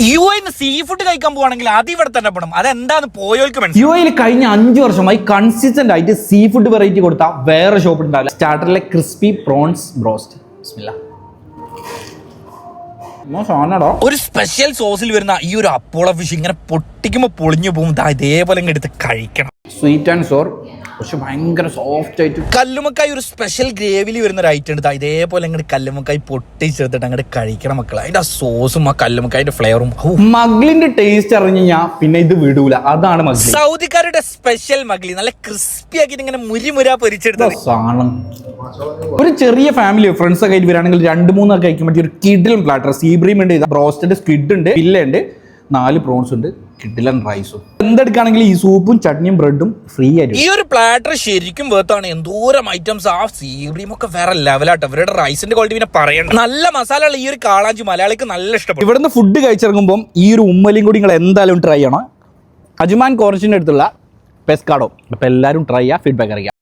യുഎന്ന് sea food കഴിക്കാൻ പോവാണെങ്കിൽ അത് ഇവിടെ തന്നെ പെടും. അതെന്താന്ന് പോയോൾക്ക് മനസ്സിലാവും. യുഎയിൽ കഴിഞ്ഞ 5 വർഷമായി കൺസിസ്റ്റന്റ് ആയിട്ട് സീ ഫുഡ് വെറൈറ്റി കൊടുത്ത വേറെ ഷോപ്പ് ഉണ്ടാവില്ല. സ്റ്റാർട്ടറിലെ ക്രിസ്പി പ്രോൺസ് ബ്രോസ്റ്റ്. ഒരു സ്പെഷ്യൽ സോസിൽ വരുന്ന ഈ ഒരു അപ്പോള ഫിഷ് ഇങ്ങനെ പൊട്ടിക്കുമ്പോ പൊളിഞ്ഞു പോകും. ഇതേപോലെ എടുത്ത് കഴിക്കണം. സ്വീറ്റ് ആൻഡ് സോർ, പക്ഷെ ഭയങ്കര സോഫ്റ്റ് ആയിട്ട്. കല്ലുമക്കായി ഒരു സ്പെഷ്യൽ ഗ്രേവിയിൽ വരുന്ന ഒരു ഐറ്റം ഉണ്ട്. ഇതേപോലെ അങ്ങോട്ട് കല്ലുമക്കായി പൊട്ടിച്ചെടുത്തിട്ട് അങ്ങോട്ട് കഴിക്കണം മക്കളെ. അതിന്റെ ആ സോസും ആ കല്ലുമക്കായുടെ ഫ്ലേവറും. മഗ്ലിന്റെ ടേസ്റ്റ് അറിഞ്ഞു കഴിഞ്ഞാൽ പിന്നെ ഇത് വിടൂല. അതാണ് മഗ്ലി. സൗദിക്കാരുടെ സ്പെഷ്യൽ മഗ്ലി. നല്ല ക്രിസ്പി ആക്കിയിട്ട് ഇങ്ങനെ മുരിമുര പൊരിച്ചെടുത്ത സാധനം. ഒരു ചെറിയ ഫാമിലി ഫ്രണ്ട്സ് ഒക്കെ ആയിട്ട് വരികയാണെങ്കിൽ 2-3 ഒക്കെ കഴിക്കാൻ പറ്റിയ ഒരു കിഡിലും പ്ലാറ്റർ. സീബ്രീം ഉണ്ട്, ബ്രോസ്റ്റഡ് സ്ക്വിഡ് ഉണ്ട്, പില്ല ഉണ്ട്, 4 പ്രോൺസ് ഉണ്ട്, കിഡിലൻ റൈസും. എന്തെടുക്കുകയാണെങ്കിൽ ഈ സൂപ്പും ചട്നിയും ബ്രെഡും ഫ്രീ ആയിട്ട്. ഈ ഒരു പ്ലാറ്റർ ശരിക്കും വേർത്താണ്. എന്തോരം ഐറ്റംസ്. ആ സീബ്രീം ഒക്കെ വേറെ ലെവലാട്ടോ. ഇവരുടെ റൈസിന്റെ ക്വാളിറ്റി പിന്നെ പറയണ്ട. നല്ല മസാല ഉള്ള ഈ ഒരു കാളാഞ്ചി മലയാളിക്ക് നല്ല ഇഷ്ടപ്പെടും. ഇവിടുന്ന് ഫുഡ് കഴിച്ചിറങ്ങുമ്പോൾ ഈ ഒരു ഉമ്മലിയും കൂടി നിങ്ങൾ എന്തായാലും ട്രൈ ചെയ്യണം. അജ്മാൻ കോർച്ചിന്റെ അടുത്തുള്ള പെസ്കാഡോ. അപ്പൊ എല്ലാവരും ട്രൈ ചെയ്യുക, ഫീഡ്ബാക്ക് അറിയിക്കുക.